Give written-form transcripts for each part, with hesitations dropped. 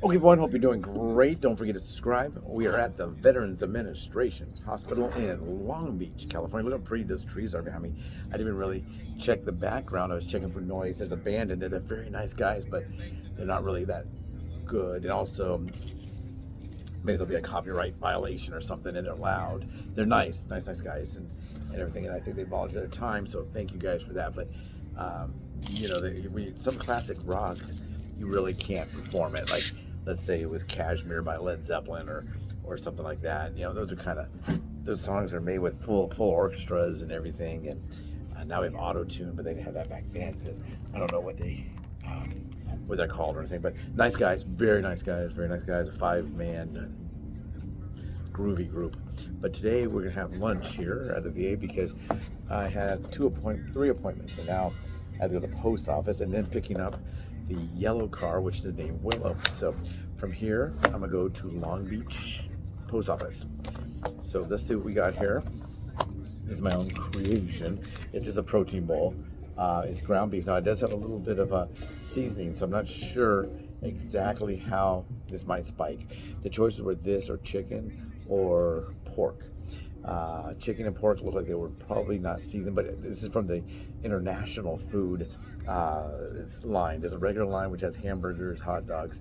Okay, everyone, hope you're doing great. Don't forget to subscribe. We are at the Veterans Administration Hospital in Long Beach, California. Look how pretty those trees are behind me. I didn't even really check the background. I was checking for noise. There's a band in there. They're very nice guys, but they're not really that good. And also, maybe there'll be a copyright violation or something, and they're loud. They're nice guys, and everything. And I think they volunteer their time, so thank you guys for that. But some classic rock, you really can't perform it. Like, let's say it was Kashmir by Led Zeppelin or something like that. Those are kind of, those songs are made with full orchestras and everything. And now we have auto tune, but they didn't have that back then. I don't know what they're called or anything. But nice guys, very nice guys, very nice guys. A 5-man groovy group. But today we're gonna have lunch here at the VA because I had 3 appointments, and now I have to go to the post office and then picking up the yellow car, which is named Willow. So from here, I'm gonna go to Long Beach post office. So let's see what we got here. This is my own creation. It's just a protein bowl. It's ground beef. Now it does have a little bit of a seasoning, so I'm not sure exactly how this might spike. The choices were this or chicken or pork. Chicken and pork look like they were probably not seasoned, but this is from the international food line. There's a regular line which has hamburgers, hot dogs,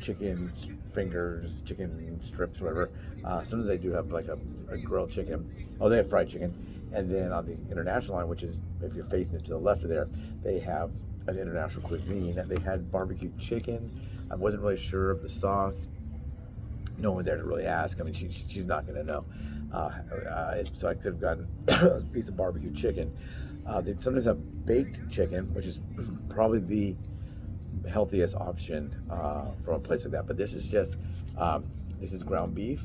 chicken fingers, chicken strips, whatever. Sometimes they do have like a grilled chicken. Oh, they have fried chicken. And then on the international line, which is, if you're facing it to the left of there, they have an international cuisine. They had barbecue chicken. I wasn't really sure of the sauce. No one there to really ask. I mean, she's not going to know. So I could have gotten a piece of barbecue chicken. They sometimes have baked chicken, which is probably the healthiest option from a place like that. But this is just, this is ground beef.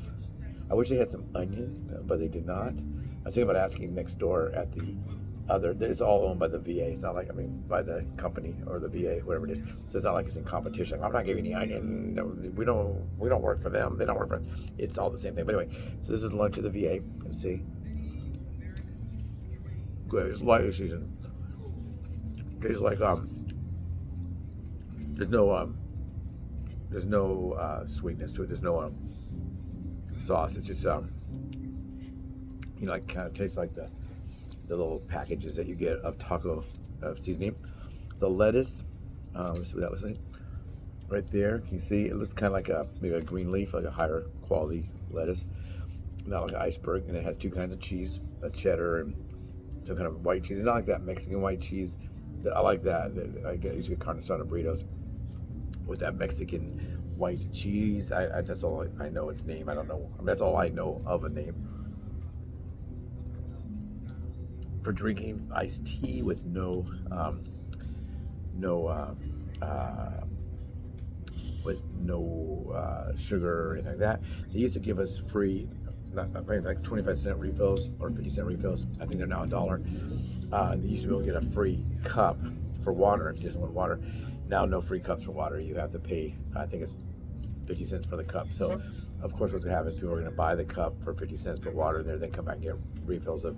I wish they had some onion, but they did not. I was thinking about asking next door at the other. It's all owned by the VA. It's not like, by the company or the VA, whatever it is. So it's not like it's in competition. I'm not giving you onion. No, we don't work for them. They don't work for us. It's all the same thing. But anyway, so this is lunch at the VA. Let's see. Good. It's lightly seasoned. Tastes like there's no sweetness to it. There's no sauce. It's just it kind of tastes like the little packages that you get of taco seasoning. The lettuce, let's see what that looks like. Right there, can you see? It looks kind of like maybe a green leaf, like a higher quality lettuce, not like an iceberg. And it has 2 kinds of cheese, a cheddar and some kind of white cheese. It's not like that Mexican white cheese. I like that. I used to get carne asada burritos with that Mexican white cheese. That's all I know its name. I don't know. That's all I know of a name. For drinking iced tea with no sugar or anything like that. They used to give us free, like 25-cent refills or 50-cent refills. I think they're now $1. They used to be able to get a free cup for water if you just want water. Now no free cups for water. You have to pay, I think it's 50 cents for the cup. So of course what's gonna happen is people are gonna buy the cup for 50 cents, put water in there, then come back and get refills of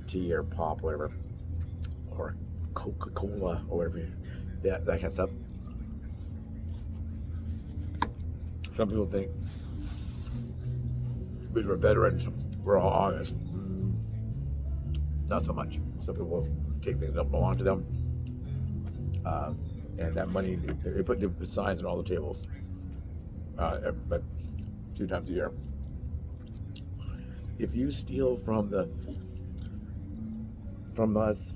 tea or pop, whatever, or Coca-Cola or whatever, that kind of stuff. Some people think because we're veterans, we're all honest. Not so much. Some people take things that don't belong to them, and that money, they put the signs on all the tables, but a few times a year. If you steal from us,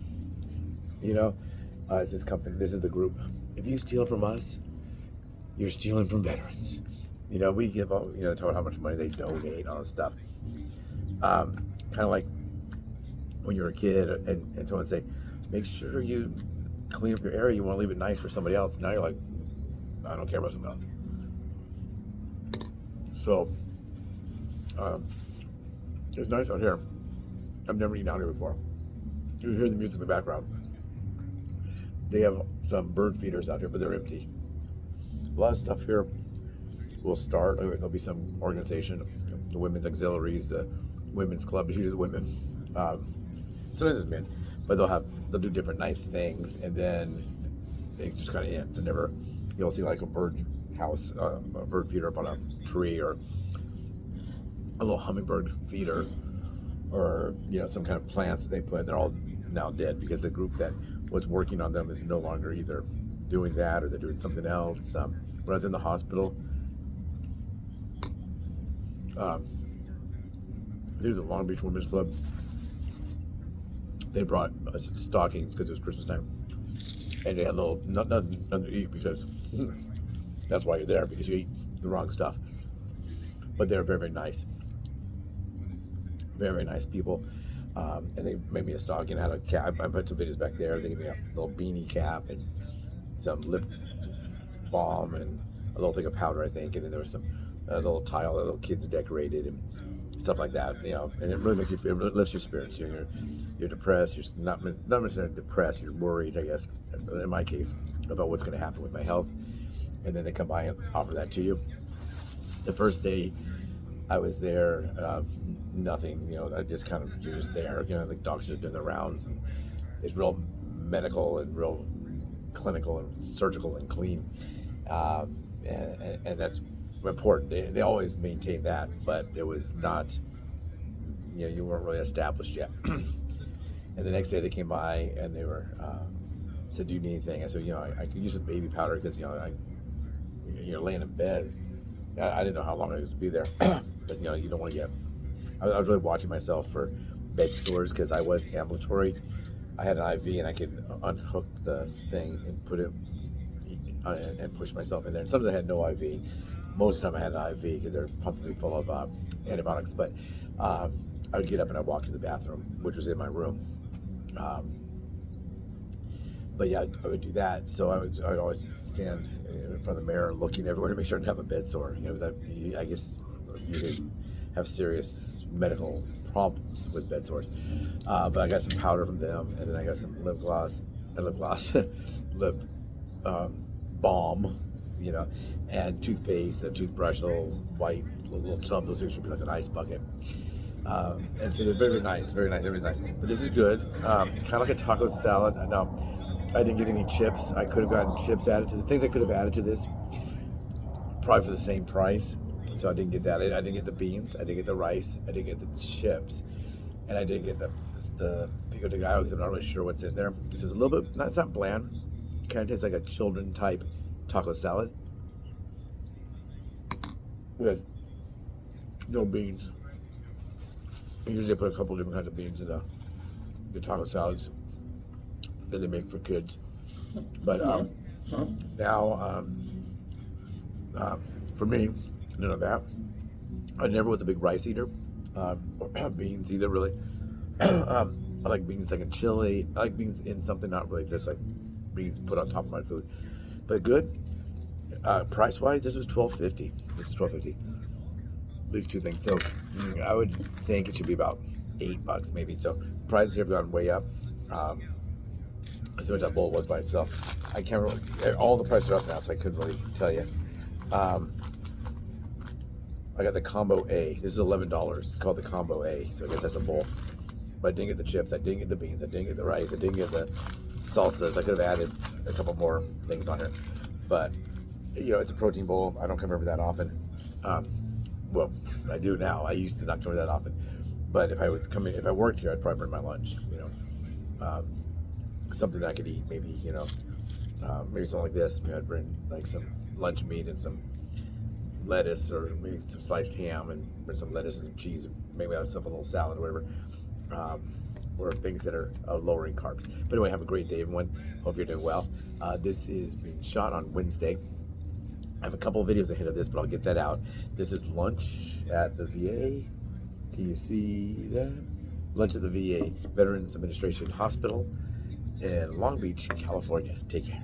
it's this company, this is the group. If you steal from us, you're stealing from veterans. We give all, talk about how much money they donate, all this stuff. Kind of like when you're a kid and someone say, make sure you clean up your area, you want to leave it nice for somebody else. Now you're like, I don't care about somebody else. So, it's nice out here. I've never eaten out here before. You hear the music in the background. They have some bird feeders out here, but they're empty. A lot of stuff here will start. There'll be some organization, the women's auxiliaries, the women's club. It's usually the women. Sometimes it's men, but they'll do different nice things, and then they just kind of end. And never, you'll see like a bird house, a bird feeder up on a tree, or a little hummingbird feeder, or some kind of plants that they put. They're all now dead because the group that was working on them is no longer either doing that or they're doing something else. When I was in the hospital, there's a Long Beach Women's Club. They brought us stockings because it was Christmas time, and they had nothing to eat because that's why you're there, because you eat the wrong stuff. But they're very, very nice. Very, very nice people. And they made me a stocking. I had a cap. I put some videos back there. They gave me a little beanie cap and some lip balm and a little thing of powder, I think. And then there was some little tile that little kids decorated and stuff like that. And it really makes you feel, it lifts your spirits. You're depressed. You're not necessarily depressed. You're worried, I guess, in my case, about what's going to happen with my health. And then they come by and offer that to you. The first day I was there, nothing, I just kind of, you're just there, the doctors are doing the rounds, and it's real medical and real clinical and surgical and clean. And that's important. They always maintain that, but it was not, you weren't really established yet. And the next day they came by and they were, said, do you need anything? I said, I could use some baby powder because, you're laying in bed. I didn't know how long I was to be there, but you don't want to get. I was really watching myself for bed sores because I was ambulatory. I had an IV and I could unhook the thing and put it and push myself in there. And sometimes I had no IV. Most of the time I had an IV because they're pumping me full of antibiotics. But I would get up and I'd walk to the bathroom, which was in my room. But yeah, I would do that. So I would always stand in front of the mirror looking everywhere to make sure I didn't have a bed sore. I guess you could have serious medical problems with bed sores. But I got some powder from them, and then I got some lip balm, and toothpaste, a toothbrush, a little white little tub. Those things should be like an ice bucket. And so they're very nice, very nice, very nice. But this is good. Kind of like a taco salad. Now, I didn't get any chips. I could have gotten chips added to the things I could have added to this, probably for the same price. So I didn't get that. I didn't get the beans. I didn't get the rice. I didn't get the chips, and I didn't get the pico de gallo because I'm not really sure what's in there. This is a little bit. It's not bland. It kind of tastes like a children type taco salad with no beans. Usually I put a couple different kinds of beans in the taco salads that they make for kids. But now, for me, none of that. I never was a big rice eater, or beans either, really. I like beans like in chili. I like beans in something, not really just like beans put on top of my food. But good. Price-wise, this was $12.50. This is $12.50. These two things. So I would think it should be about $8 maybe. So prices have gone way up. As much that bowl was by itself. I can't really, all the prices are up now, so I couldn't really tell you. I got the combo A. This is $11. It's called the combo A, so I guess that's a bowl. But I didn't get the chips, I didn't get the beans, I didn't get the rice, I didn't get the salsas. I could have added a couple more things on here. But, it's a protein bowl. I don't come over that often. Well, I do now. I used to not come over that often. But if I worked here, I'd probably bring my lunch, something that I could eat, maybe, maybe something like this. Maybe I'd bring like some lunch meat and some lettuce, or maybe some sliced ham, and bring some lettuce and some cheese, and maybe I'd stuff a little salad or whatever, or things that are lower in carbs. But anyway, have a great day, everyone. Hope you're doing well. This is being shot on Wednesday. I have a couple of videos ahead of this, but I'll get that out. This is lunch at the VA. Can you see that? Lunch at the VA, Veterans Administration Hospital in Long Beach, California. Take care.